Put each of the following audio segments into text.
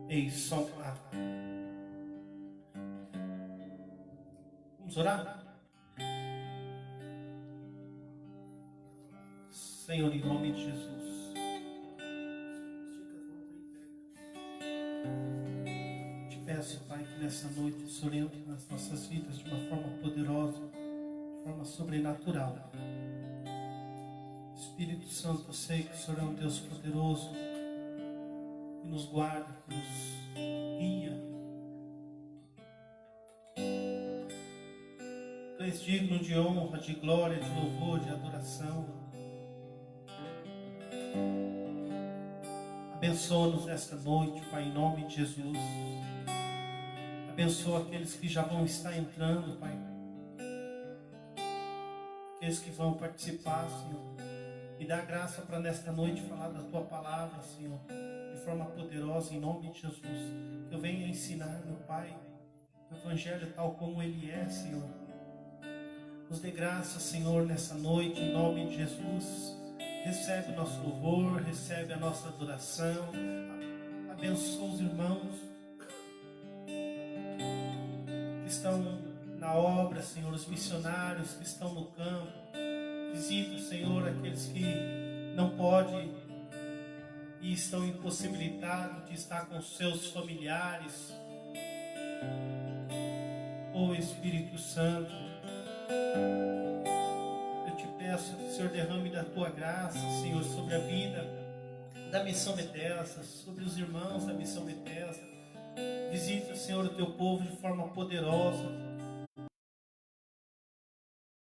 Ei, som A. Vamos orar? Senhor, em nome de Jesus. Te peço, Pai, que nessa noite o Senhor entre nas nossas vidas de uma forma poderosa, de forma sobrenatural. Espírito Santo, eu sei que o Senhor é um Deus poderoso, que nos guarda, que nos guia. Tu és digno de honra, de glória, de louvor, de adoração. Abençoa-nos nesta noite, Pai, em nome de Jesus. Abençoa aqueles que já vão estar entrando, Pai. Aqueles que vão participar, Senhor. E dá graça para nesta noite falar da Tua palavra, Senhor, de forma poderosa, em nome de Jesus. Que eu venha ensinar, meu Pai, o Evangelho tal como ele é, Senhor. Nos dê graça, Senhor, nessa noite, em nome de Jesus. Recebe o nosso louvor, recebe a nossa adoração. Abençoa os irmãos que estão na obra, Senhor, os missionários que estão no campo. Visita, Senhor, aqueles que não podem e estão impossibilitados de estar com seus familiares. Ó Espírito Santo, eu te peço que o Senhor derrame da Tua graça, Senhor, sobre a vida da Missão Bethesda, sobre os irmãos da Missão Bethesda. Visita, Senhor, o Teu povo de forma poderosa.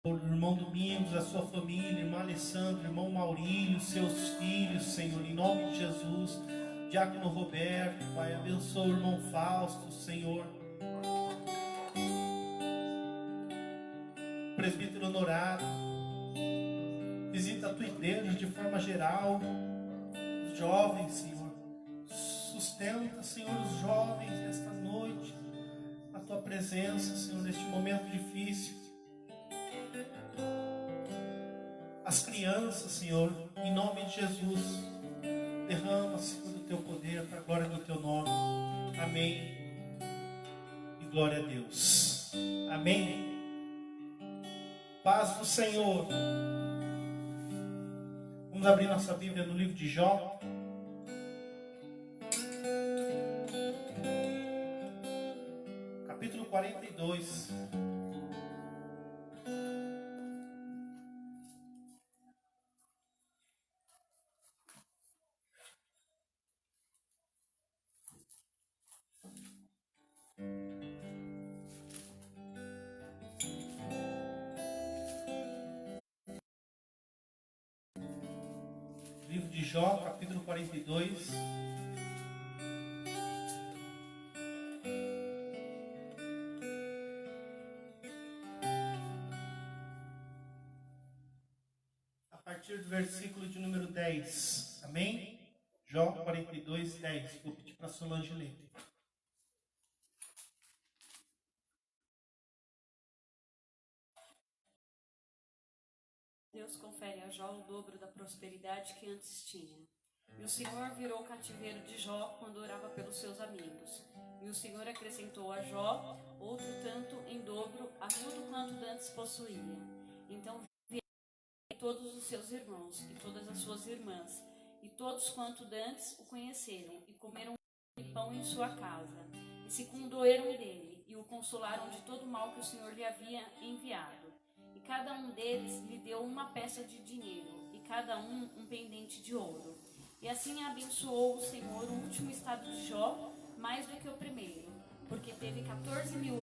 O irmão Domingos, a sua família, irmão Alessandro, irmão Maurílio, seus filhos, Senhor, em nome de Jesus. Diácono Roberto, Pai, abençoa o irmão Fausto, Senhor. Presbítero honorado, visita a Tua igreja de forma geral. Os jovens, Senhor, sustenta, Senhor, os jovens nesta noite, na Tua presença, Senhor, neste momento difícil. As crianças, Senhor, em nome de Jesus, derrama, Senhor, do Teu poder para a glória do Teu nome. Amém. E glória a Deus. Amém. Paz do Senhor. Vamos abrir nossa Bíblia no livro de Jó. Capítulo 42. Livro de Jó, capítulo 42. A partir do versículo de número 10. Amém? Jó 42, 10. Vou pedir para a Solange ler. Deus confere a Jó o dobro da prosperidade que antes tinha. E o Senhor virou o cativeiro de Jó quando orava pelos seus amigos. E o Senhor acrescentou a Jó outro tanto em dobro a tudo quanto dantes possuía. Então vieram todos os seus irmãos e todas as suas irmãs, e todos quanto dantes o conheceram, e comeram pão em sua casa, e se condoeram dele, e o consolaram de todo o mal que o Senhor lhe havia enviado. E cada um deles lhe deu uma peça de dinheiro, e cada um pendente de ouro. E assim abençoou o Senhor o último estado de Jó, mais do que o primeiro, porque teve 14.000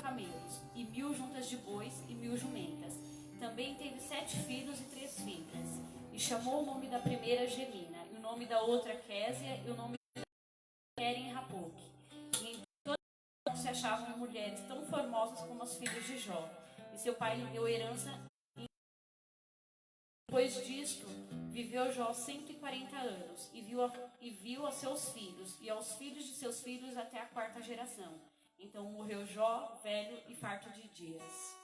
camelos, e 1.000 juntas de bois, e 1.000 jumentas. Também teve 7 filhos e 3 filhas. E chamou o nome da primeira Gemina, e o nome da outra Késia, e o nome da Keren Rapoque. E em todas se achavam mulheres tão formosas como as filhas de Jó. E seu pai lhe deu herança. Depois disto, viveu Jó 140 anos, e viu a seus filhos, e aos filhos de seus filhos até a 4ª geração. Então morreu Jó, velho e farto de dias.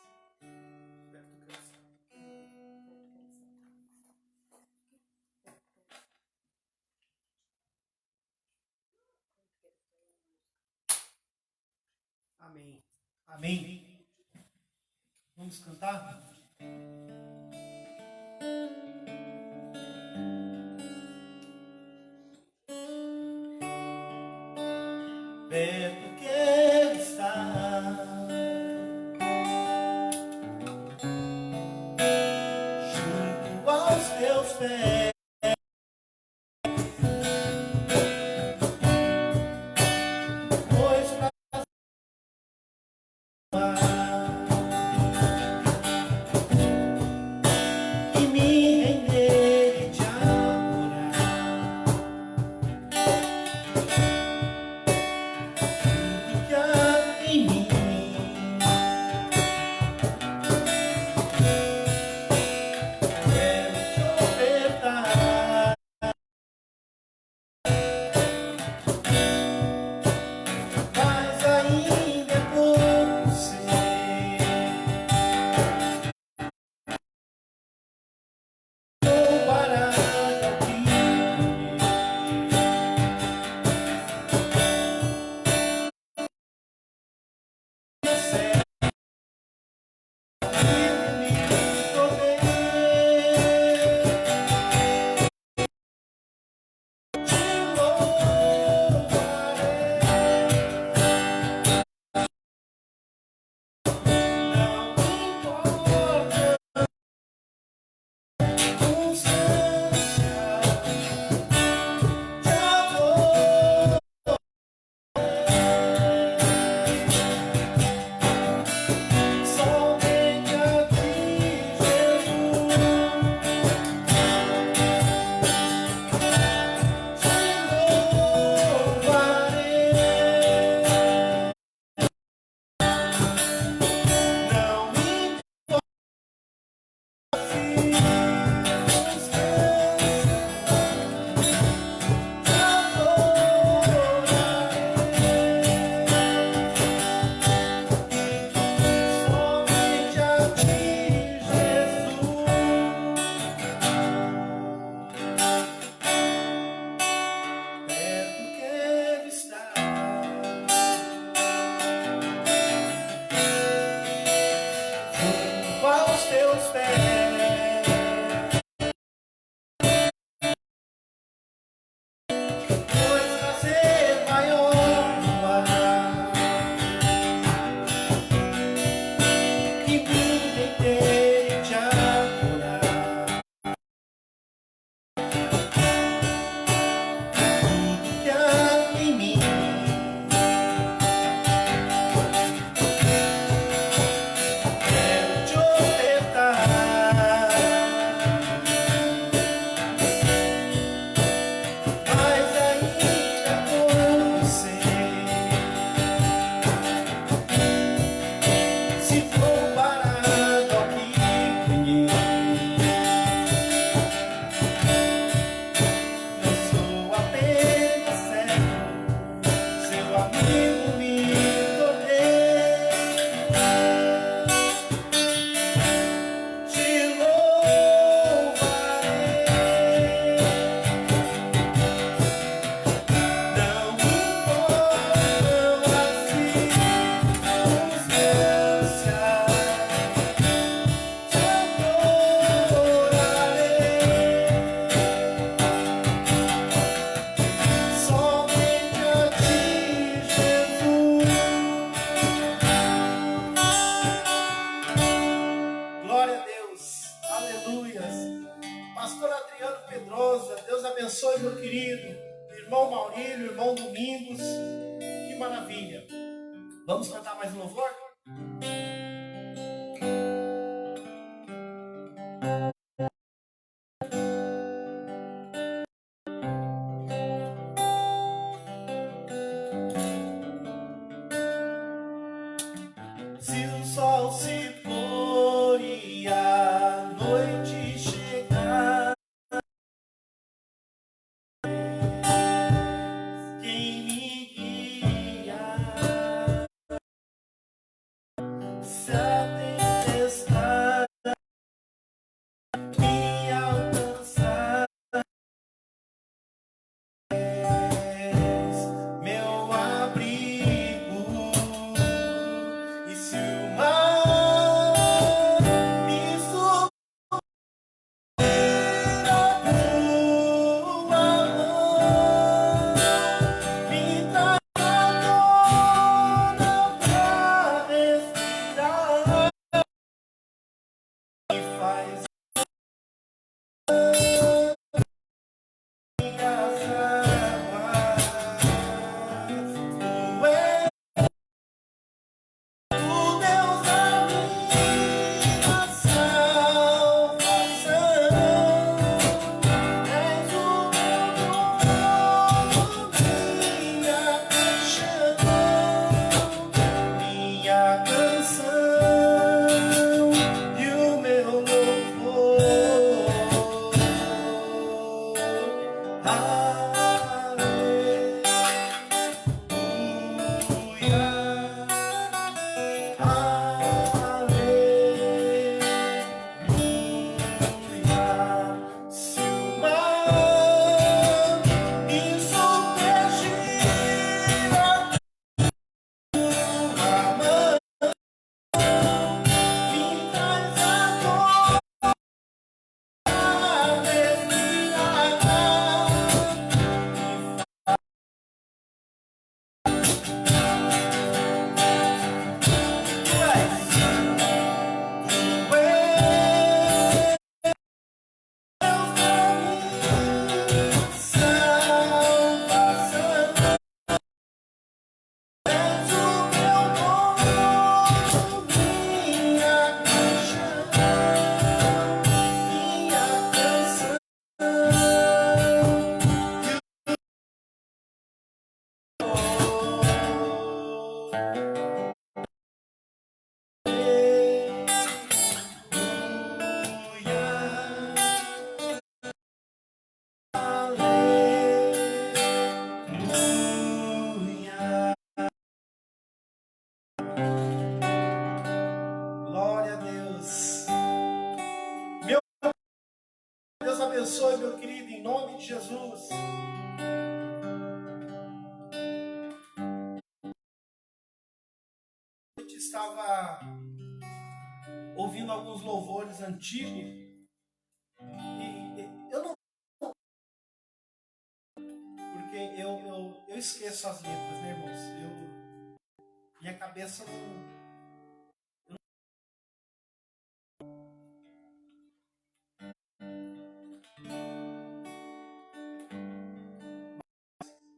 Amém. Amém. Vamos cantar? Perto quero estar, junto aos teus pés, pois pra e me render e te adorar. Tudo que há em mim quero te ofertar, mas ainda é pouco sei comparado ao que recebe me tornei. Te louvarei, não importa a circunstância, te adorarei. Somente a ti, Jesus, te louvarei. Não importa a circunstância, te adorarei. Somente a ti, Jesus. Perto quero estar, junto aos teus pés, pois prazer maior não há que me render e te adorar. Tudo que há em mim quero te ofertar, mas ainda pouco sei se comparado ao que ganhei. Não sou apenas servo, seu amigo me tornei. Te louvarei, não importam as circunstâncias, te adorarei. Somente a ti, Jesus. Glória a Deus, aleluias. Pastor Adriano Pedrosa, Deus abençoe meu querido irmão Maurílio, irmão Domingos, que maravilha. Vamos cantar mais um louvor? Se o sol se pôr e a noite chegar, quem me guia? Se a tempestade abençoe, meu querido, em nome de Jesus. Eu estava ouvindo alguns louvores antigos e eu não, porque eu esqueço as letras, né, irmãos? Minha cabeça não.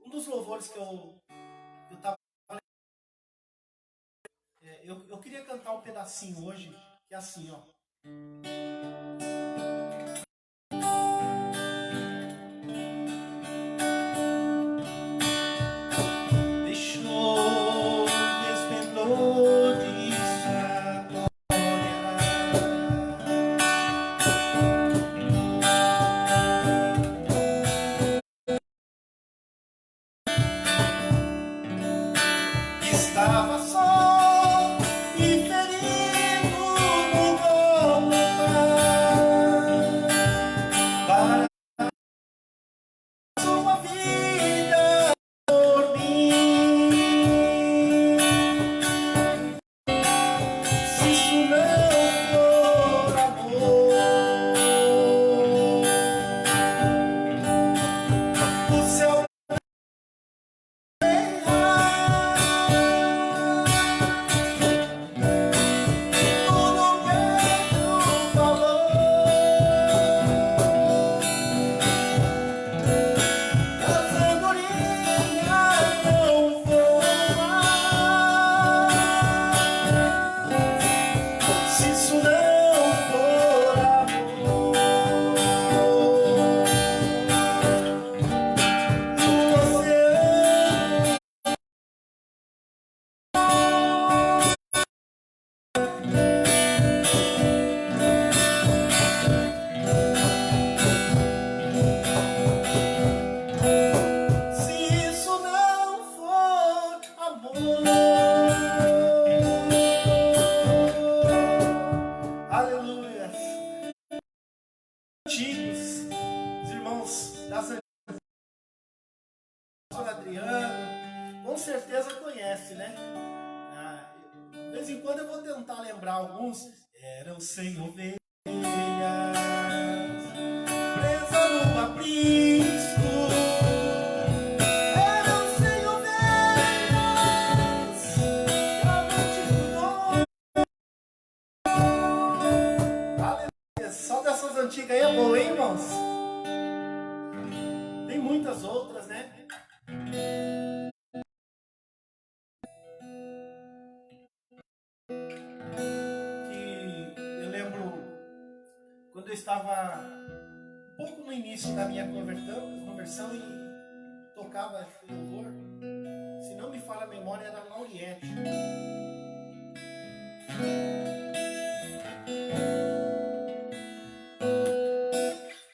Um dos louvores que eu estava. Eu queria cantar um pedacinho hoje, que é assim, ó. Deixou o esplendor de sua glória, estava só e ferido no Gólgota, para sua vida por mim. Se isso não for amor, o céu Adriano, com certeza conhece, né? De vez em quando eu vou tentar lembrar alguns. Eram 100 ovelhas presas no aprisco. Eram 100 ovelhas que a noite cuidou. Aleluia! Só dessas antigas aí é boa, hein, irmãos? Tem muitas outras, né? Que eu lembro quando eu estava um pouco no início da minha conversão e tocava esse louvor, se não me falha a memória, era Lauriette.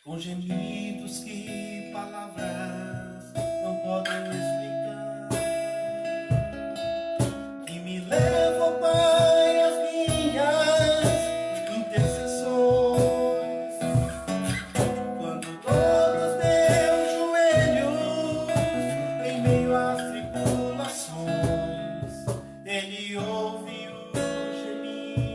Com gemidos que palavras não podem explicar, que me levam, Pai, às minhas intercessões. Quando dobro os meus joelhos em meio às tribulações, Ele ouve o gemido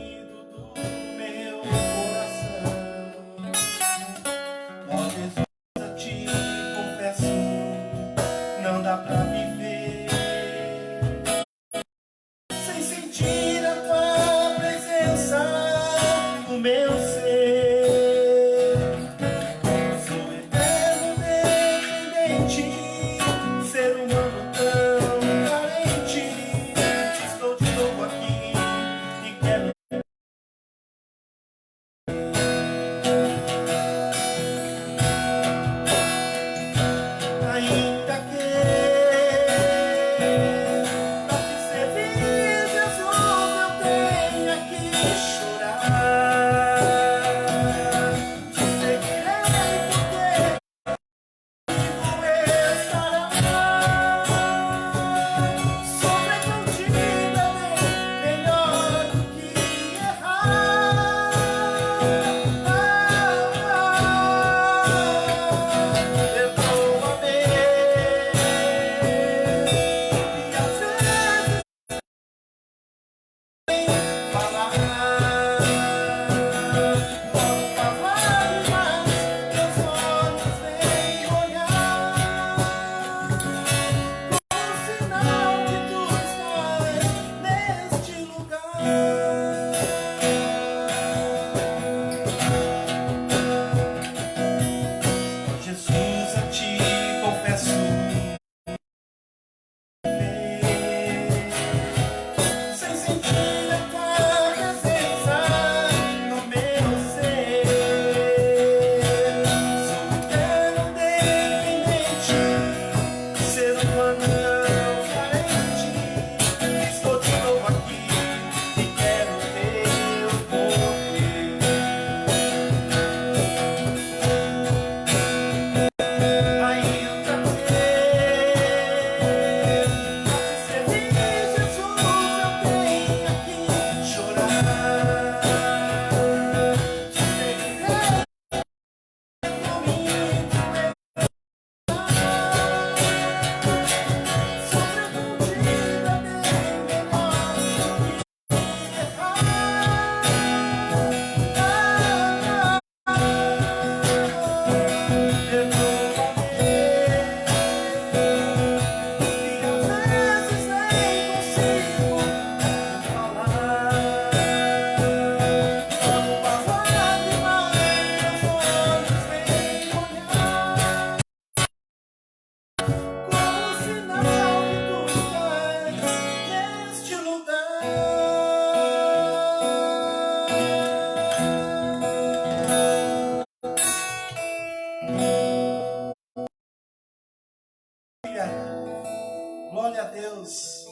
Deus.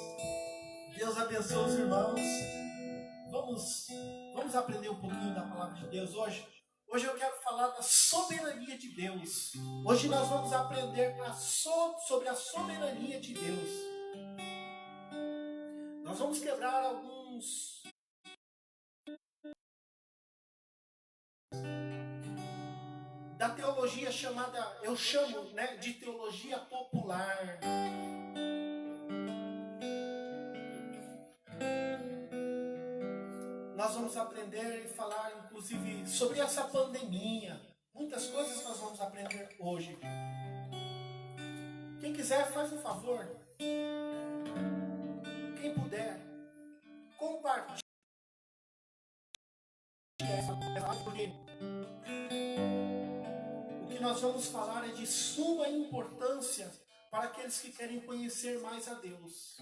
Deus abençoe os irmãos. Vamos aprender um pouquinho da palavra de Deus hoje. Hoje eu quero falar da soberania de Deus. Hoje nós vamos aprender sobre a soberania de Deus. Nós vamos quebrar alguns da teologia chamada, eu chamo, de teologia popular. Nós vamos aprender e falar, inclusive, sobre essa pandemia. Muitas coisas nós vamos aprender hoje. Quem quiser, faz um favor. Quem puder, compartilhe essa palavra, porque o que nós vamos falar é de suma importância para aqueles que querem conhecer mais a Deus.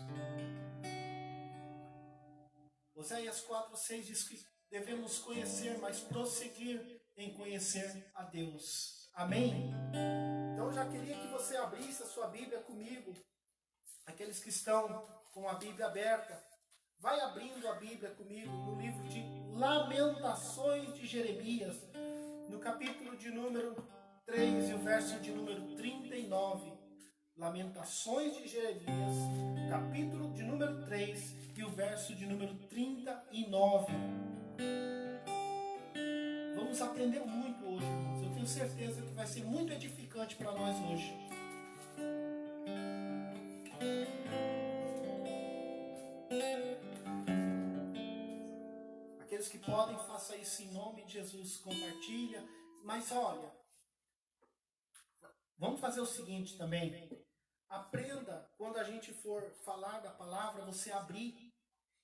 Oséias 4:6 diz que devemos conhecer, mas prosseguir em conhecer a Deus. Amém? Então eu já queria que você abrisse a sua Bíblia comigo. Aqueles que estão com a Bíblia aberta, vai abrindo a Bíblia comigo no livro de Lamentações de Jeremias, no capítulo de número 3 e o verso de número 39. Lamentações de Jeremias, capítulo de número 3 e o verso de número 39. Vamos aprender muito hoje, irmãos. Eu tenho certeza que vai ser muito edificante para nós hoje. Aqueles que podem, faça isso em nome de Jesus, compartilha. Mas olha, vamos fazer o seguinte também. Aprenda, quando a gente for falar da palavra, você abrir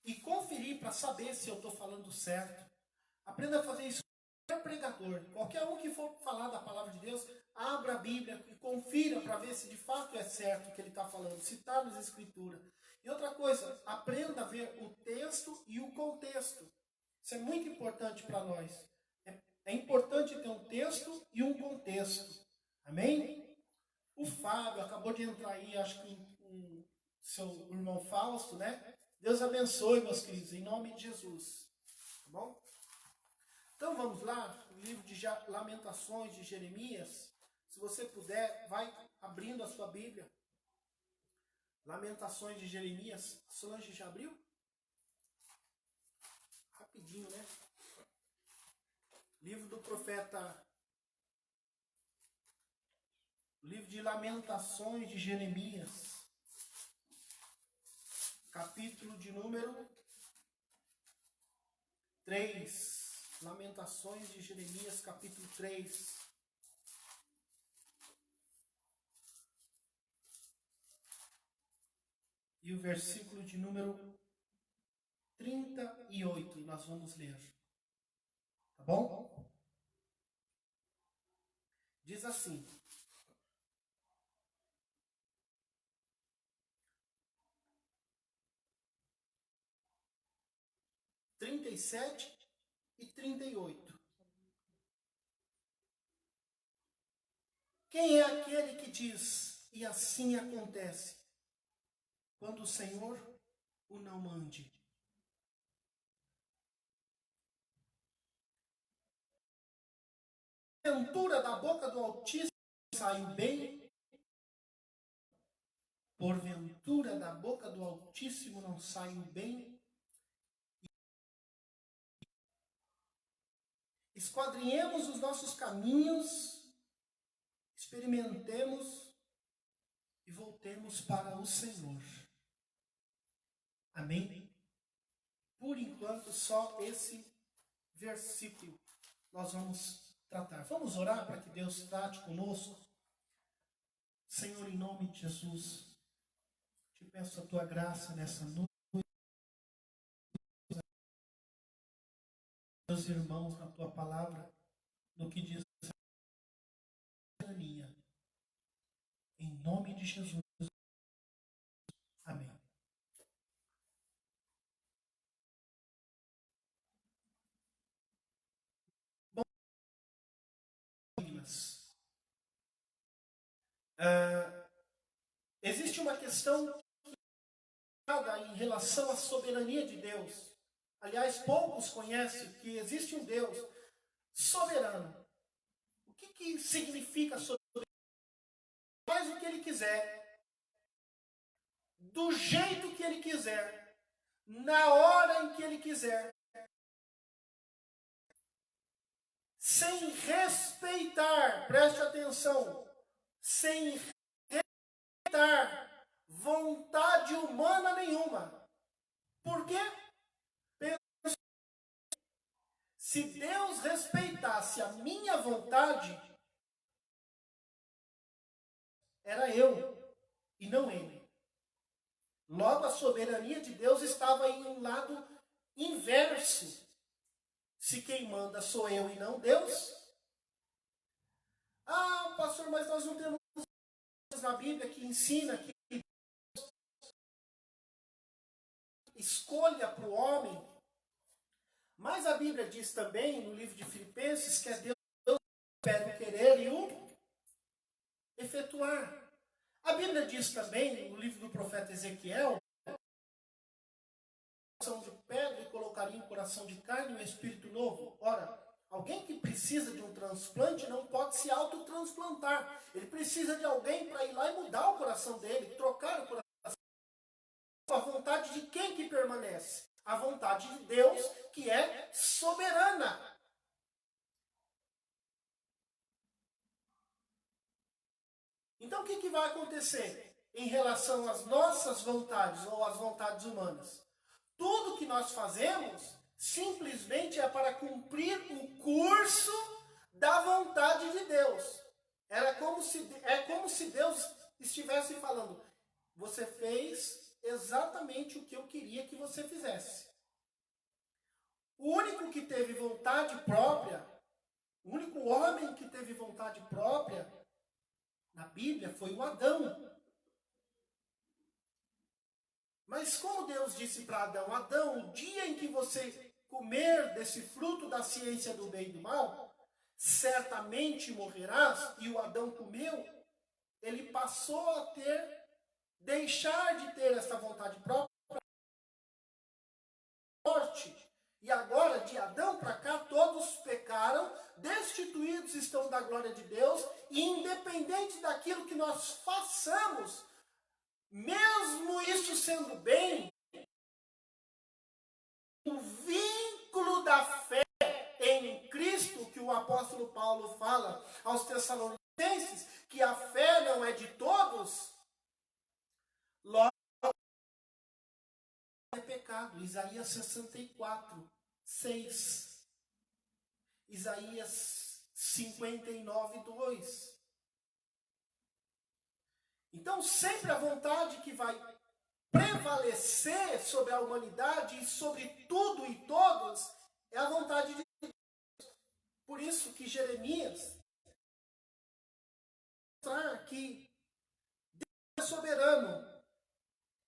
e conferir para saber se eu estou falando certo. Aprenda a fazer isso com qualquer pregador. Qualquer um que for falar da palavra de Deus, abra a Bíblia e confira para ver se de fato é certo o que ele está falando, se está nas Escrituras. E outra coisa, aprenda a ver o texto e o contexto. Isso é muito importante para nós. É importante ter um texto e um contexto. Amém? O Fábio acabou de entrar aí, acho que o seu irmão Fausto, né? Deus abençoe, meus queridos, em nome de Jesus. Tá bom? Então vamos lá, o livro de Lamentações de Jeremias. Se você puder, vai abrindo a sua Bíblia. Lamentações de Jeremias. A Solange já abriu? Rapidinho, né? Livro do profeta... O livro de Lamentações de Jeremias, capítulo de número 3. Lamentações de Jeremias, capítulo 3. E o versículo de número 38, nós vamos ler. Tá bom? Diz assim: trinta e 38. Quem é aquele que diz, e assim acontece, quando o Senhor o não mande? Porventura da boca do Altíssimo saiu bem? Porventura da boca do Altíssimo não saiu bem? Esquadrinhemos os nossos caminhos, experimentemos e voltemos para o Senhor. Amém? Por enquanto, só esse versículo nós vamos tratar. Vamos orar para que Deus trate conosco. Senhor, em nome de Jesus, te peço a tua graça nessa noite. Meus irmãos, na tua palavra, no que diz a minha. Em nome de Jesus. Amém. Bom, existe uma questão em relação à soberania de Deus. Aliás, poucos conhecem que existe um Deus soberano. O que significa soberano? Faz o que ele quiser, do jeito que ele quiser, na hora em que ele quiser, sem respeitar, preste atenção, sem respeitar vontade humana nenhuma. Por quê? Se Deus respeitasse a minha vontade, era eu e não ele. Logo, a soberania de Deus estava em um lado inverso. Se quem manda sou eu e não Deus. Ah, pastor, mas nós não temos na Bíblia que ensina que escolha para o homem. Mas a Bíblia diz também, no livro de Filipenses, que é Deus que pede o querer e o efetuar. A Bíblia diz também, no livro do profeta Ezequiel, coração de pedra e colocaria em coração de carne um espírito novo. Ora, alguém que precisa de um transplante não pode se autotransplantar. Ele precisa de alguém para ir lá e mudar o coração dele, trocar o coração. A vontade de quem que permanece? A vontade de Deus, que é soberana. Então, o que vai acontecer em relação às nossas vontades ou às vontades humanas? Tudo que nós fazemos simplesmente é para cumprir o curso da vontade de Deus. É como se Deus estivesse falando: você fez exatamente o que eu queria que você fizesse. O único que teve vontade própria, o único homem que teve vontade própria na Bíblia foi o Adão. Mas como Deus disse para Adão: Adão, o dia em que você comer desse fruto da ciência do bem e do mal, certamente morrerás. E o Adão comeu. Ele passou a deixar de ter essa vontade própria. E agora, de Adão para cá, todos pecaram, destituídos estão da glória de Deus, e independente daquilo que nós façamos, mesmo isso sendo bem, o vínculo da fé em Cristo, que o apóstolo Paulo fala aos Tessalonicenses, que a fé não é de todos, logo é pecado. Isaías 64, 6. Isaías 59, 2. Então, sempre a vontade que vai prevalecer sobre a humanidade e sobre tudo e todos é a vontade de Deus. Por isso que Jeremias mostra que Deus é soberano.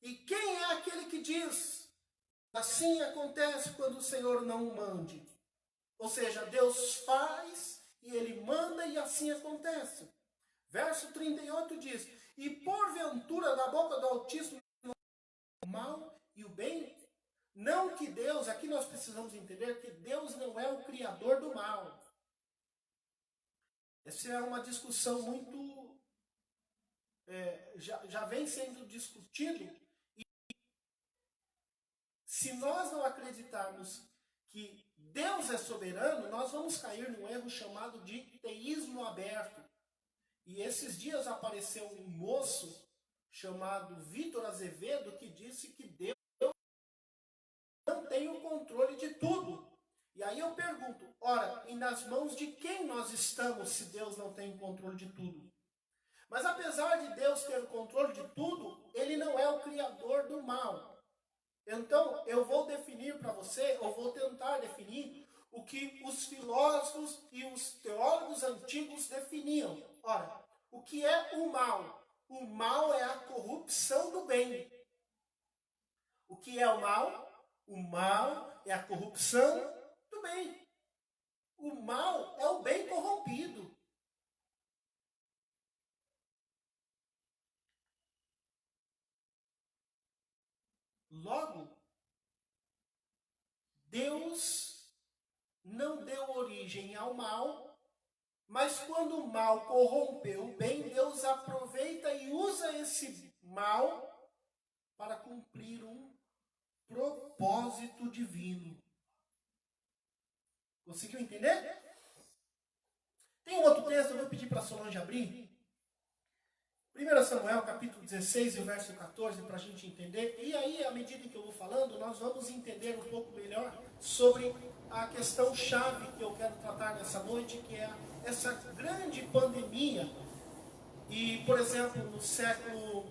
E quem é aquele que diz: assim acontece quando o Senhor não o mande? Ou seja, Deus faz e Ele manda e assim acontece. Verso 38 diz: e porventura da boca do Altíssimo o mal e o bem? Não que Deus, aqui nós precisamos entender que Deus não é o criador do mal. Essa é uma discussão muito... já vem sendo discutido. E se nós não acreditarmos que Deus é soberano, nós vamos cair num erro chamado de teísmo aberto. E esses dias apareceu um moço chamado Vitor Azevedo que disse que Deus não tem o controle de tudo. E aí eu pergunto, ora, e nas mãos de quem nós estamos se Deus não tem o controle de tudo? Mas apesar de Deus ter o controle de tudo, Ele não é o criador do mal. Então, eu vou definir para você, ou vou tentar definir, o que os filósofos e os teólogos antigos definiam. Ora, o que é o mal? O mal é a corrupção do bem. O que é o mal? O mal é a corrupção do bem. O mal é o bem corrompido. Logo, Deus não deu origem ao mal, mas quando o mal corrompeu o bem, Deus aproveita e usa esse mal para cumprir um propósito divino. Conseguiu entender? Tem um outro texto, eu vou pedir para a Solange abrir. 1 Samuel, capítulo 16, e o verso 14, para a gente entender. E aí, à medida que eu vou falando, nós vamos entender um pouco melhor sobre a questão chave que eu quero tratar nessa noite, que é essa grande pandemia. E, por exemplo, no século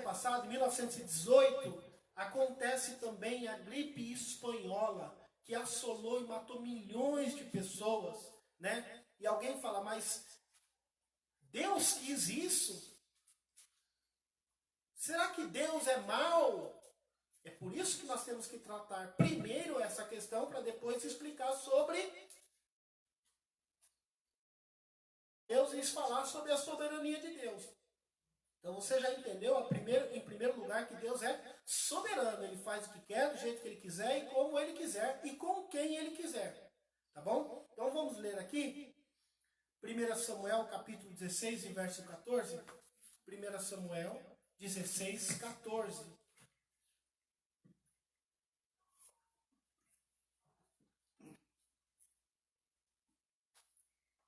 passado, em 1918, acontece também a gripe espanhola, que assolou e matou milhões de pessoas, né? E alguém fala, mas Deus quis isso? Será que Deus é mau? É por isso que nós temos que tratar primeiro essa questão para depois explicar sobre Deus e falar sobre a soberania de Deus. Então você já entendeu, em primeiro lugar, que Deus é soberano. Ele faz o que quer, do jeito que ele quiser e como ele quiser e com quem ele quiser. Tá bom? Então vamos ler aqui 1 Samuel capítulo 16 e verso 14. 1 Samuel 16, 14.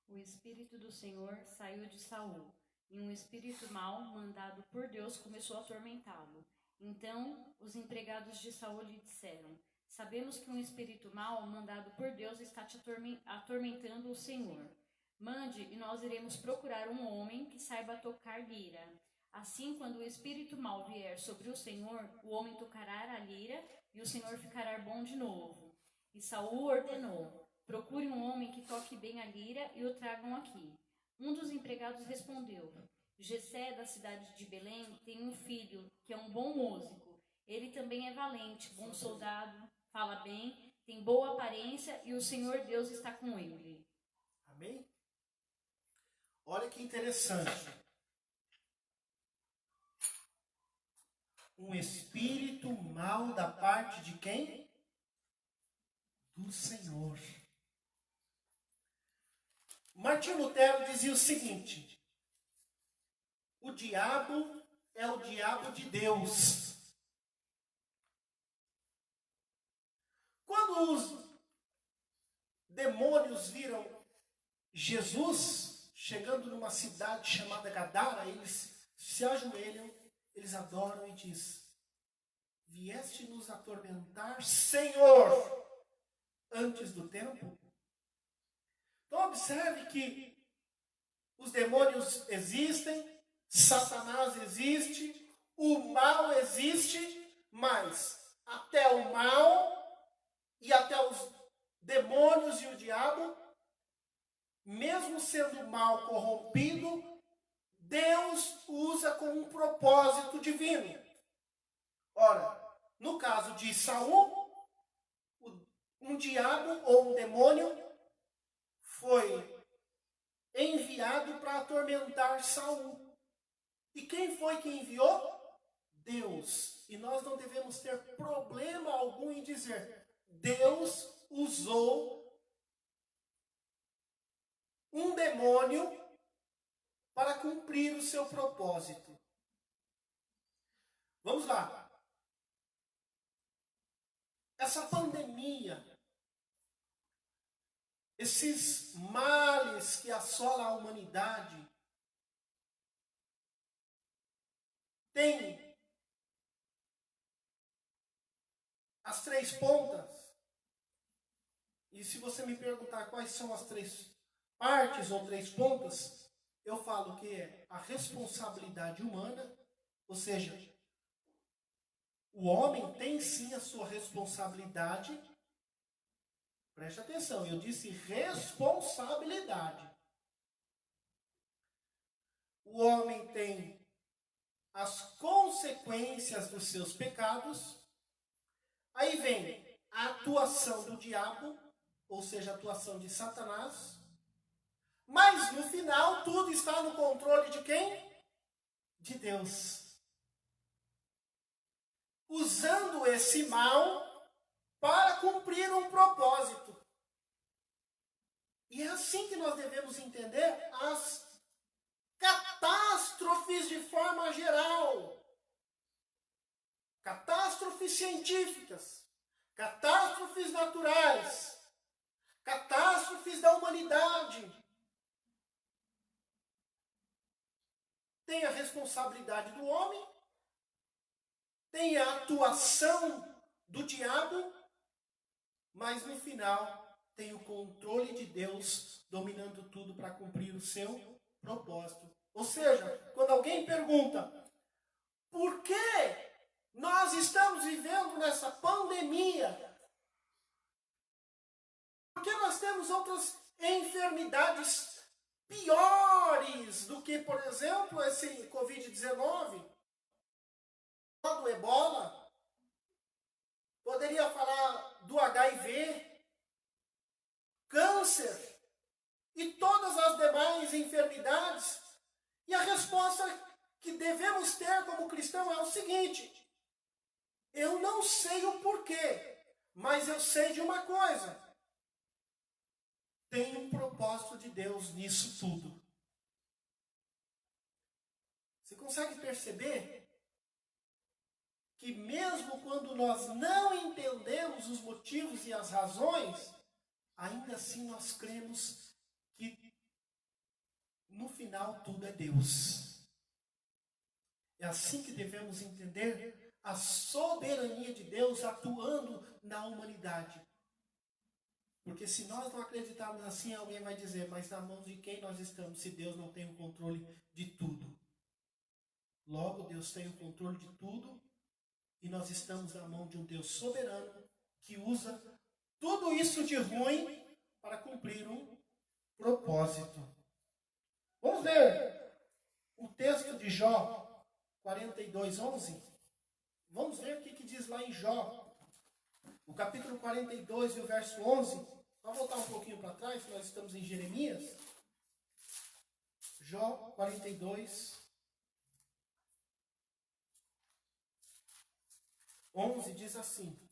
O Espírito do Senhor saiu de Saul, e um espírito mau, mandado por Deus, começou a atormentá-lo. Então os empregados de Saul lhe disseram: sabemos que um espírito mau, mandado por Deus, está te atormentando o Senhor. Mande, e nós iremos procurar um homem que saiba tocar lira. Assim, quando o espírito mau vier sobre o Senhor, o homem tocará a lira, e o Senhor ficará bom de novo. E Saul ordenou: procure um homem que toque bem a lira e o tragam aqui. Um dos empregados respondeu: Jessé, da cidade de Belém, tem um filho que é um bom músico. Ele também é valente, bom soldado, fala bem, tem boa aparência e o Senhor Deus está com ele. Amém? Olha que interessante. Um espírito mau da parte de quem? Do Senhor. Martinho Lutero dizia o seguinte: o diabo é o diabo de Deus. Quando os demônios viram Jesus chegando numa cidade chamada Gadara, eles se ajoelham, eles adoram e dizem: vieste nos atormentar, Senhor, antes do tempo? Então observe que os demônios existem, Satanás existe, o mal existe, mas até o mal e até os demônios e o diabo, mesmo sendo mal corrompido, Deus usa com um propósito divino. Ora, no caso de Saul, um diabo ou um demônio foi enviado para atormentar Saul. E quem foi que enviou? Deus. E nós não devemos ter problema algum em dizer: Deus usou um demônio para cumprir o seu propósito. Vamos lá. Essa pandemia, esses males que assolam a humanidade, tem as três pontas. E se você me perguntar quais são as três partes ou três pontas, eu falo que é a responsabilidade humana, ou seja, o homem tem sim a sua responsabilidade. Preste atenção, eu disse responsabilidade. O homem tem as consequências dos seus pecados. Aí vem a atuação do diabo, ou seja, a atuação de Satanás. Mas no final tudo está no controle de quem? De Deus. Usando esse mal para cumprir um propósito. E é assim que nós devemos entender as catástrofes de forma geral. Catástrofes científicas, catástrofes naturais, catástrofes da humanidade. Tem a responsabilidade do homem, tem a atuação do diabo, mas no final tem o controle de Deus dominando tudo para cumprir o seu propósito. Ou seja, quando alguém pergunta, por que nós estamos vivendo nessa pandemia? Por que nós temos outras enfermidades piores do que, por exemplo, esse Covid-19? Do Ebola? Poderia falar do HIV? Câncer e todas as demais enfermidades. E a resposta que devemos ter como cristão é o seguinte: eu não sei o porquê, mas eu sei de uma coisa: tem um propósito de Deus nisso tudo. Você consegue perceber que mesmo quando nós não entendemos os motivos e as razões, ainda assim nós cremos que no final tudo é Deus. É assim que devemos entender a soberania de Deus atuando na humanidade. Porque se nós não acreditarmos assim, alguém vai dizer, mas na mão de quem nós estamos se Deus não tem o controle de tudo? Logo, Deus tem o controle de tudo e nós estamos na mão de um Deus soberano que usa tudo isso de ruim para cumprir um propósito. Vamos ver o texto de Jó 42:11. Vamos ver o que diz lá em Jó. O capítulo 42 e o verso 11. Vamos voltar um pouquinho para trás, nós estamos em Jeremias. Jó 42, 11 diz assim: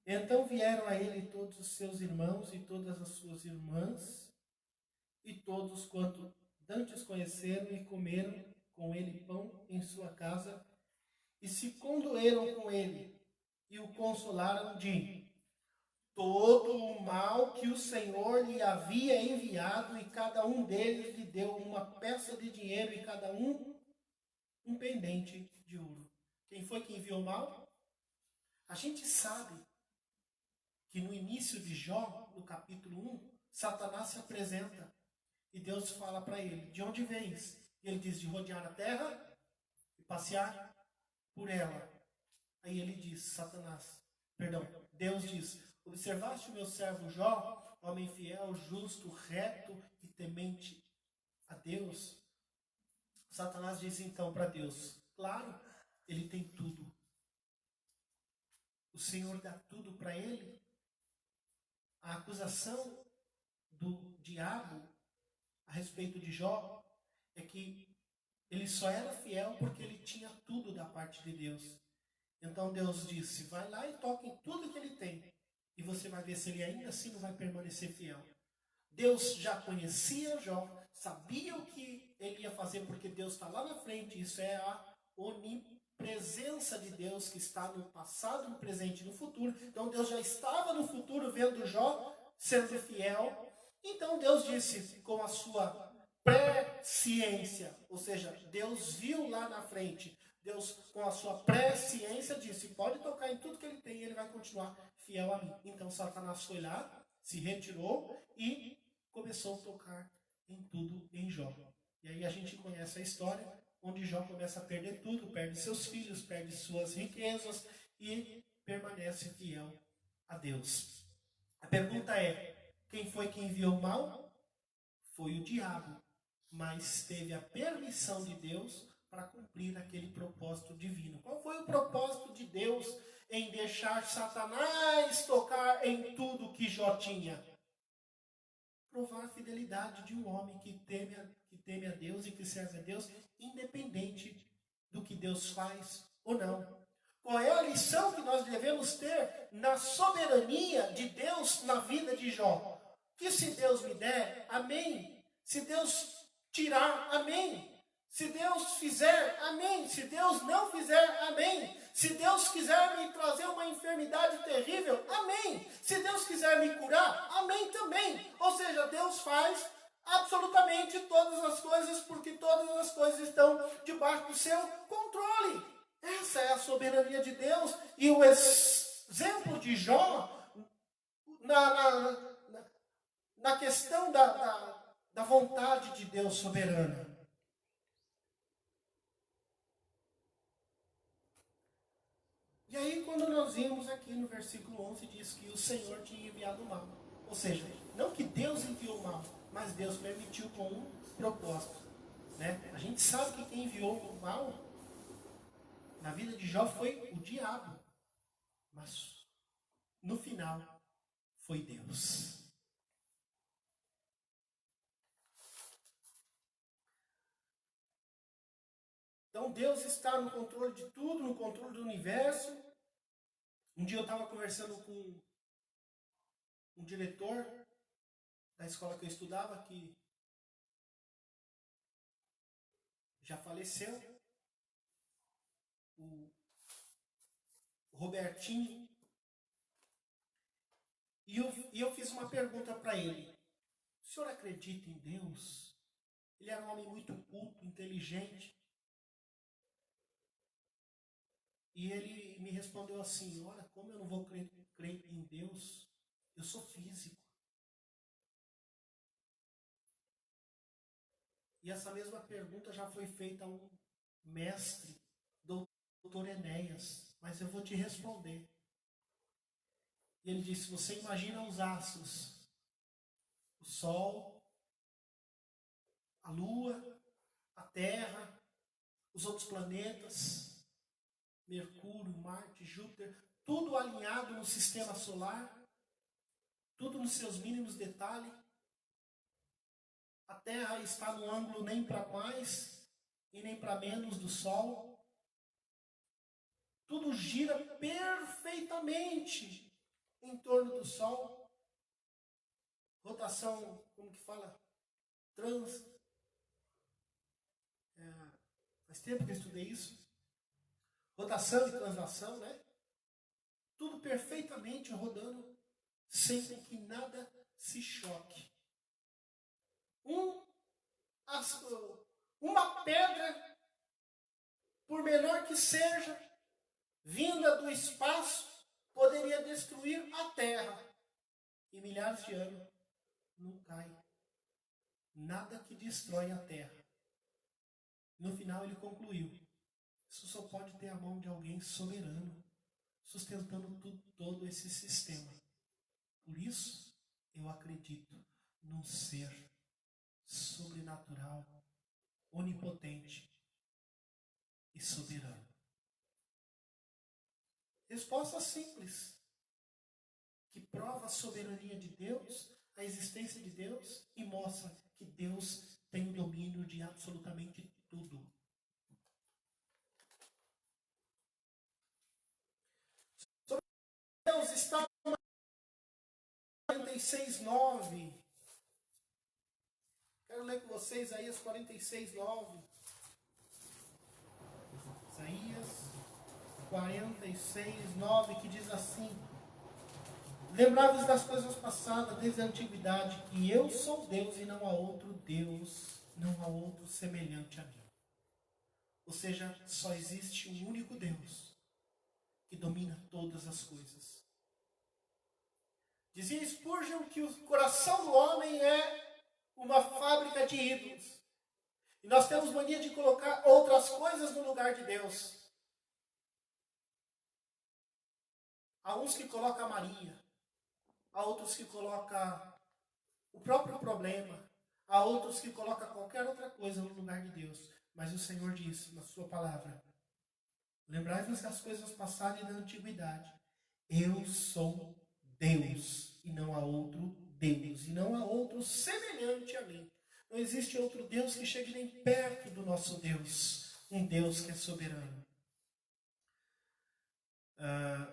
então vieram a ele todos os seus irmãos e todas as suas irmãs, e todos quanto dantes conheceram e comeram com ele pão em sua casa, e se condoeram com ele, e o consolaram de todo o mal que o Senhor lhe havia enviado, e cada um deles lhe deu uma peça de dinheiro, e cada um um pendente de ouro. Quem foi que enviou mal? A gente sabe que no início de Jó, no capítulo 1, Satanás se apresenta e Deus fala para ele: de onde vens? E ele diz: de rodear a terra e passear por ela. Aí ele diz, Deus diz: observaste o meu servo Jó, homem fiel, justo, reto e temente a Deus? Satanás diz então para Deus: claro, ele tem tudo. O Senhor dá tudo para ele. A acusação do diabo a respeito de Jó é que ele só era fiel porque ele tinha tudo da parte de Deus. Então Deus disse: vai lá e toque em tudo que ele tem, e você vai ver se ele ainda assim não vai permanecer fiel. Deus já conhecia Jó, sabia o que ele ia fazer, porque Deus está lá na frente. Isso é a onipresença de Deus, que está no passado, no presente e no futuro. Então Deus já estava no futuro vendo Jó sendo fiel. Então Deus disse, com a sua presciência, ou seja, Deus viu lá na frente, Deus com a sua presciência disse: pode tocar em tudo que ele tem e ele vai continuar fiel a mim. Então Satanás foi lá, se retirou e começou a tocar em tudo em Jó. E aí a gente conhece a história, onde Jó começa a perder tudo, perde seus filhos, perde suas riquezas e permanece fiel a Deus. A pergunta é: quem foi que enviou o mal? Foi o diabo, mas teve a permissão de Deus para cumprir aquele propósito divino. Qual foi o propósito de Deus em deixar Satanás tocar em tudo que Jó tinha? Provar a fidelidade de um homem que teme a Deus e que serve a Deus, independente do que Deus faz ou não? Qual é a lição que nós devemos ter na soberania de Deus na vida de Jó? Que se Deus me der, amém. Se Deus tirar, amém. Se Deus fizer, amém. Se Deus não fizer, amém. Se Deus quiser me trazer uma enfermidade terrível, amém. Se Deus quiser me curar, amém também. Ou seja, Deus faz absolutamente todas as coisas, porque todas as coisas estão debaixo do seu controle. Essa é a soberania de Deus. E o exemplo de Jó, na questão da vontade de Deus soberana. E aí, quando nós vimos aqui no versículo 11, diz que o Senhor tinha enviado o mal. Ou seja, não que Deus enviou o mal, mas Deus permitiu com um propósito. Né? A gente sabe que quem enviou o mal na vida de Jó foi o diabo. Mas, no final, foi Deus. Então Deus está no controle de tudo, no controle do universo. Um dia eu estava conversando com um diretor da escola que eu estudava, que já faleceu, o Robertinho. E eu fiz uma pergunta para ele. O senhor acredita em Deus? Ele era um homem muito culto, inteligente. E ele me respondeu assim, olha, como eu não vou crer em Deus? Eu sou físico. E essa mesma pergunta já foi feita a um mestre, doutor Enéas. Mas eu vou te responder. E ele disse, você imagina os astros, o Sol, a Lua, a Terra, os outros planetas, Mercúrio, Marte, Júpiter, tudo alinhado no sistema solar, tudo nos seus mínimos detalhes. A Terra está no ângulo nem para mais e nem para menos do Sol. Tudo gira perfeitamente em torno do Sol. Rotação, como que fala? Faz tempo que eu estudei isso. Rotação e translação, né? Tudo perfeitamente rodando, sem que nada se choque. Uma pedra, por menor que seja, vinda do espaço, poderia destruir a Terra. E milhares de anos não cai. Nada que destrói a Terra. No final ele concluiu. Isso só pode ter a mão de alguém soberano, sustentando todo esse sistema. Por isso, eu acredito num ser sobrenatural, onipotente e soberano. Resposta simples, que prova a soberania de Deus, a existência de Deus e mostra que Deus tem o domínio de absolutamente tudo. Deus está em 46:9. Quero ler com vocês Isaías 46:9. Isaías 46:9, que diz assim: lembrai-vos das coisas passadas desde a antiguidade, que eu sou Deus e não há outro Deus, não há outro semelhante a mim. Ou seja, só existe um único Deus que domina todas as coisas. Dizia Spurgeon que o coração do homem é uma fábrica de ídolos. E nós temos mania de colocar outras coisas no lugar de Deus. Há uns que colocam a Maria. Há outros que colocam o próprio problema. Há outros que colocam qualquer outra coisa no lugar de Deus. Mas o Senhor diz na sua palavra: lembrai-vos das coisas passadas e da antiguidade. Eu sou Deus e não há outro Deus. E não há outro semelhante a mim. Não existe outro Deus que chegue nem perto do nosso Deus. um Deus que é soberano.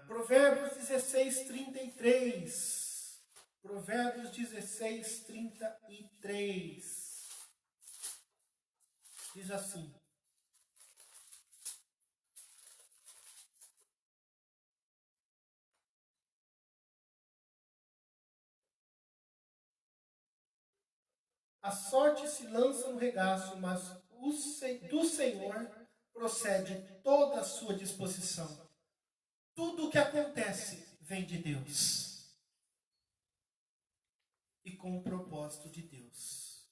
Provérbios 16:33. Provérbios 16:33. Diz assim: a sorte se lança no regaço, mas do Senhor procede toda a sua disposição. Tudo o que acontece vem de Deus e com o propósito de Deus.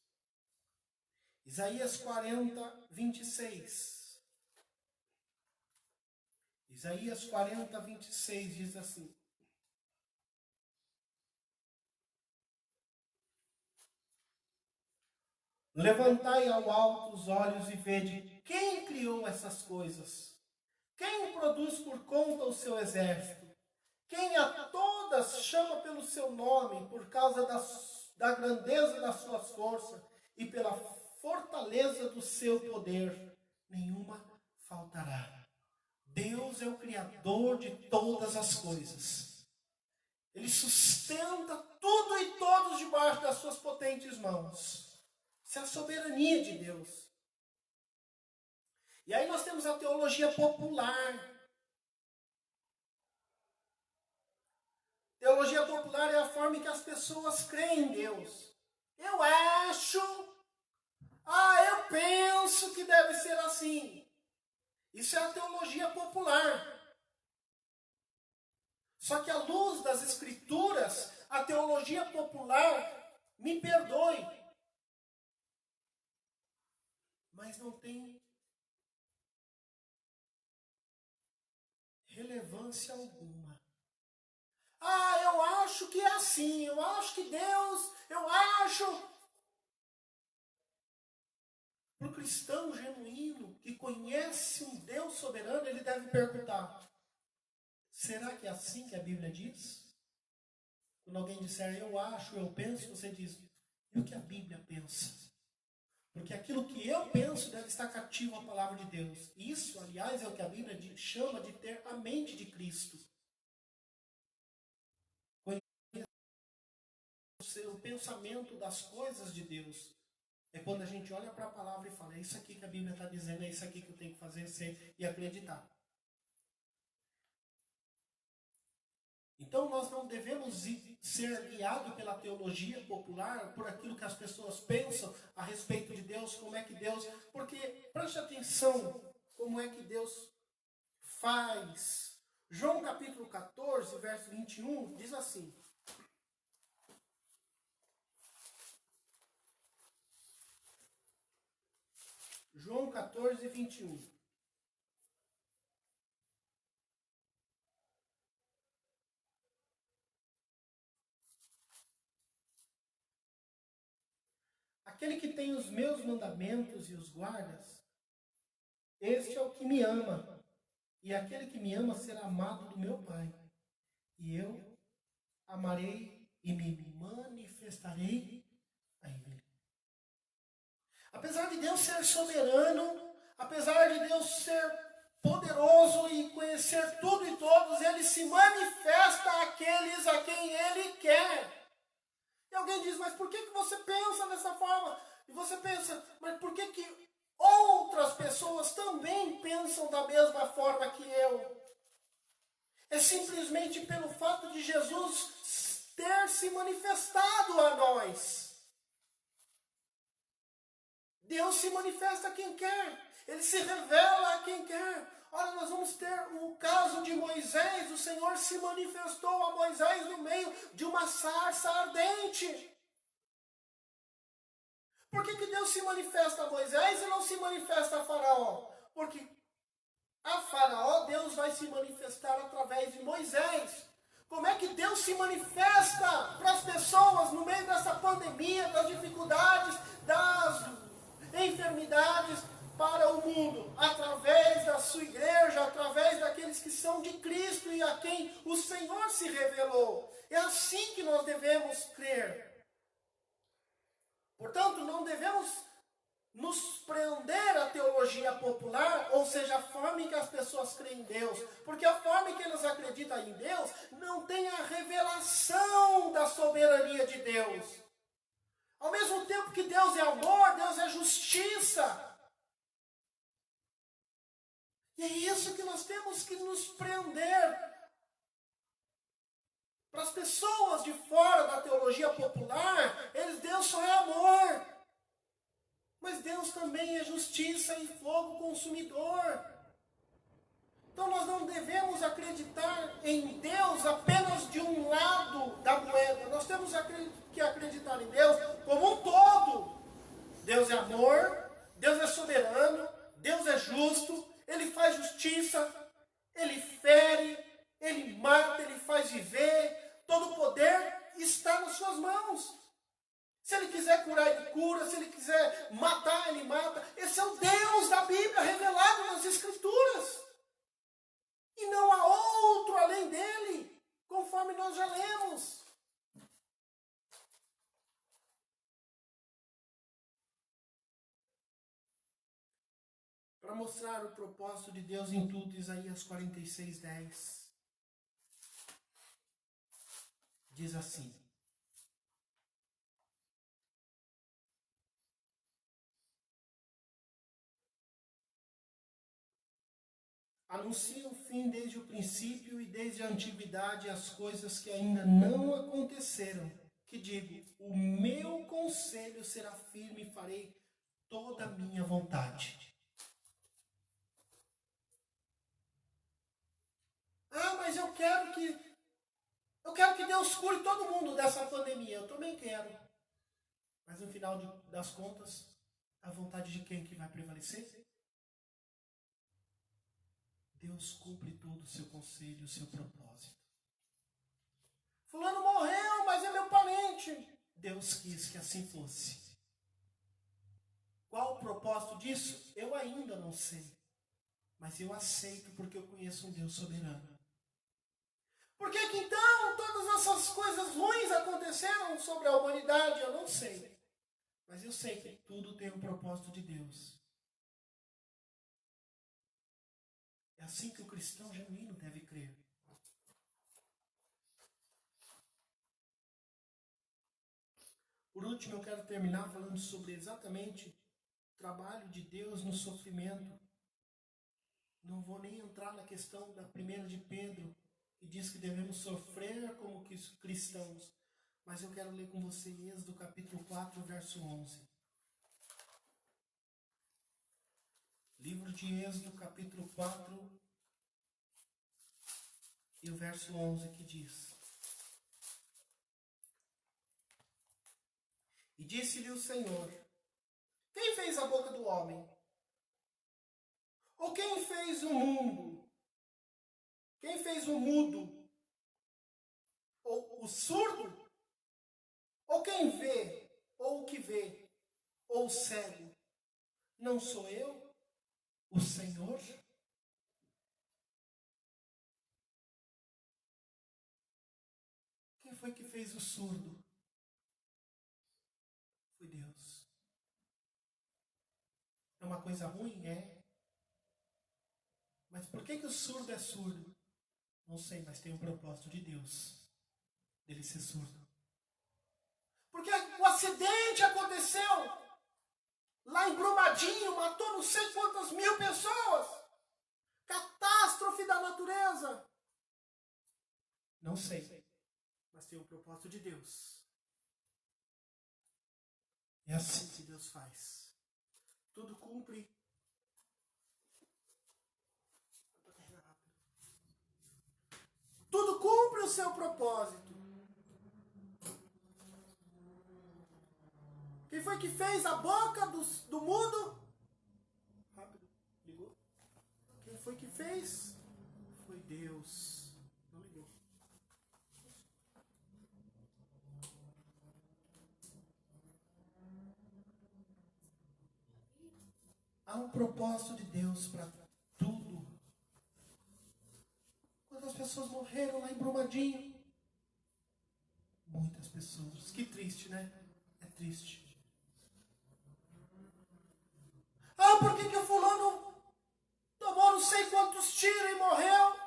Isaías 40:26. Isaías 40:26 diz assim: levantai ao alto os olhos e vede quem criou essas coisas. Quem produz por conta o seu exército? Quem a todas chama pelo seu nome, por causa da grandeza das suas forças e pela fortaleza do seu poder? Nenhuma faltará. Deus é o Criador de todas as coisas. Ele sustenta tudo e todos debaixo das suas potentes mãos. Isso é a soberania de Deus. E aí nós temos a teologia popular. Teologia popular é a forma em que as pessoas creem em Deus. Eu acho, eu penso que deve ser assim. Isso é a teologia popular. Só que à luz das Escrituras, a teologia popular, me perdoe, mas não tem relevância alguma. Eu acho que é assim, eu acho que Deus, eu acho. Para o cristão genuíno, que conhece um Deus soberano, ele deve perguntar: será que é assim que a Bíblia diz? Quando alguém disser eu acho, eu penso, você diz: e o que a Bíblia pensa? Porque aquilo que eu penso deve estar cativo à palavra de Deus. Isso, aliás, é o que a Bíblia chama de ter a mente de Cristo. O pensamento das coisas de Deus é quando a gente olha para a palavra e fala: é isso aqui que a Bíblia está dizendo, é isso aqui que eu tenho que fazer, ser e acreditar. Então nós não devemos ser guiados pela teologia popular, por aquilo que as pessoas pensam a respeito de Deus, como é que Deus... Porque, preste atenção, como é que Deus faz. João capítulo 14, verso 21, diz assim: João 14, 21. Aquele que tem os meus mandamentos e os guardas, este é o que me ama. E aquele que me ama será amado do meu Pai. E eu amarei e me manifestarei a ele. Apesar de Deus ser soberano, apesar de Deus ser poderoso e conhecer tudo e todos, ele se manifesta àqueles a quem ele quer. E alguém diz: mas por que você pensa dessa forma? E você pensa: mas por que outras pessoas também pensam da mesma forma que eu? É simplesmente pelo fato de Jesus ter se manifestado a nós. Deus se manifesta a quem quer. Ele se revela a quem quer. Olha, nós vamos ter o caso de Moisés. O Senhor se manifestou a Moisés no meio de uma sarça ardente. Por que Deus se manifesta a Moisés e não se manifesta a Faraó? Porque a Faraó, Deus vai se manifestar através de Moisés. Como é que Deus se manifesta para as pessoas no meio dessa pandemia, das dificuldades, das enfermidades para o mundo? Através da sua igreja, através daqueles que são de Cristo e a quem o Senhor se revelou. É assim que nós devemos crer. Portanto, não devemos nos prender a teologia popular, ou seja, a forma em que as pessoas creem em Deus. Porque a forma em que eles acreditam em Deus não tem a revelação da soberania de Deus. Ao mesmo tempo que Deus é amor, Deus é justiça. E é isso que nós temos que nos prender. Para as pessoas de fora da teologia popular, Deus só é amor. Mas Deus também é justiça e fogo consumidor. Então nós não devemos acreditar em Deus apenas de um lado da moeda. Nós temos que acreditar em Deus como um todo. Deus é amor, Deus é soberano, Deus é justo, Ele faz justiça, Ele fere, Ele mata, Ele faz viver. Todo o poder está nas suas mãos. Se Ele quiser curar, Ele cura. Se Ele quiser matar, Ele mata. Esse é o Deus da Bíblia revelado nas Escrituras. E não há outro além dele, conforme nós já lemos. Para mostrar o propósito de Deus em tudo, Isaías 46:10 diz assim: anuncia o fim desde o princípio e desde a antiguidade as coisas que ainda não aconteceram. Que digo, o meu conselho será firme e farei toda a minha vontade. Ah, mas eu quero que Deus cure todo mundo dessa pandemia. Eu também quero. Mas no final das contas, a vontade de quem que vai prevalecer? Deus cumpre todo o seu conselho, o seu propósito. Fulano morreu, mas é meu parente. Deus quis que assim fosse. Qual o propósito disso? Eu ainda não sei. Mas eu aceito porque eu conheço um Deus soberano. Por que então todas essas coisas ruins aconteceram sobre a humanidade? Eu não sei. Mas eu sei que tudo tem um propósito de Deus. É assim que o cristão genuíno deve crer. Por último, eu quero terminar falando sobre exatamente o trabalho de Deus no sofrimento. Não vou nem entrar na questão da 1 de Pedro, que diz que devemos sofrer como cristãos. Mas eu quero ler com você Êxodo capítulo 4, verso 11. Livro de Êxodo capítulo 4 e o verso 11 que diz: e disse-lhe o Senhor: quem fez a boca do homem? Ou quem fez o mundo? Quem fez o mudo? Ou o surdo? Ou quem vê? Ou o que vê? Ou o cego? Não sou eu, o Senhor? Quem foi que fez o surdo? Foi Deus. É uma coisa ruim? É. Mas por que o surdo é surdo? Não sei, mas tem um propósito de Deus, dele ser surdo. Porque o acidente aconteceu lá em Brumadinho, matou não sei quantas mil pessoas. Catástrofe da natureza. Não sei, mas tem um propósito de Deus. É assim que Deus faz. Tudo cumpre. Tudo cumpre o seu propósito. Quem foi que fez a boca do mundo? Rápido, ligou. Quem foi que fez? Foi Deus. Não ligou. Há um propósito de Deus para tudo. Quantas pessoas morreram lá em Brumadinho? Muitas pessoas. Que triste, né? É triste. Ah, por que o fulano tomou não sei quantos tiros e morreu?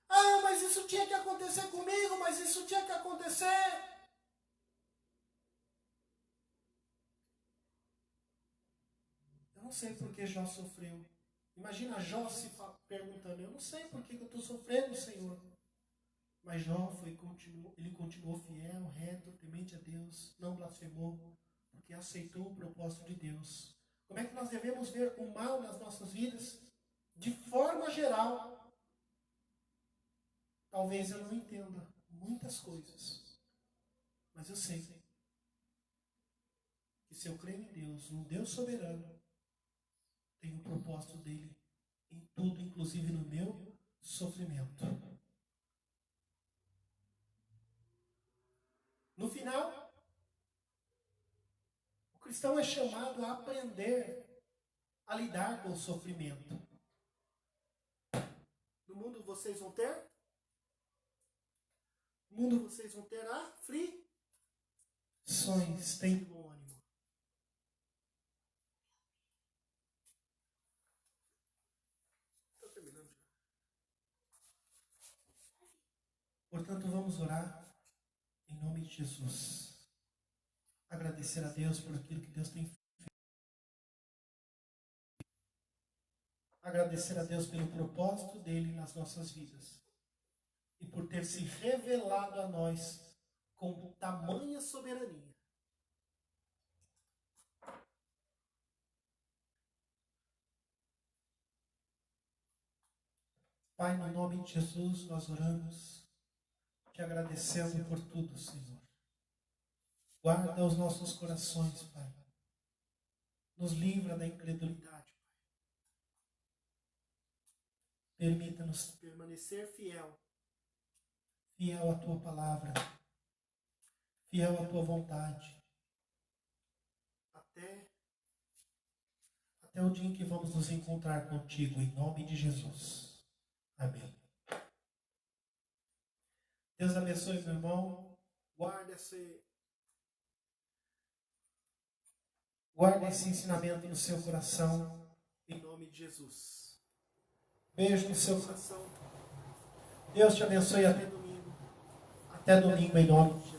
Ah, mas isso tinha que acontecer comigo, mas isso tinha que acontecer. Eu não sei por que Jó sofreu. Imagina Jó se perguntando, eu não sei por que eu estou sofrendo, Senhor. Mas Jó ele continuou fiel, reto, temente a Deus, não blasfemou, porque aceitou o propósito de Deus. Como é que nós devemos ver o mal nas nossas vidas? De forma geral. Talvez eu não entenda muitas coisas, mas eu sei que se eu crer em Deus, um Deus soberano, tem o propósito dele em tudo, inclusive no meu sofrimento. No final, o cristão é chamado a aprender a lidar com o sofrimento. No mundo vocês vão ter? No mundo vocês vão ter aflições. Tem bom ânimo. Estou terminando já. Portanto, vamos orar em nome de Jesus. Agradecer a Deus por aquilo que Deus tem feito. Agradecer a Deus pelo propósito dele nas nossas vidas. E por ter se revelado a nós com tamanha soberania. Pai, no nome de Jesus, nós oramos, te agradecendo por tudo, Senhor. Guarda os nossos corações, Pai. Nos livra da incredulidade, Pai. Permita-nos permanecer fiel à Tua palavra, fiel à Tua vontade, até o dia em que vamos nos encontrar contigo, em nome de Jesus. Amém. Deus abençoe, meu irmão. Guarda esse ensinamento no seu coração, em nome de Jesus. Beijo no seu coração. Deus te abençoe até domingo. Até domingo, em nome de Jesus.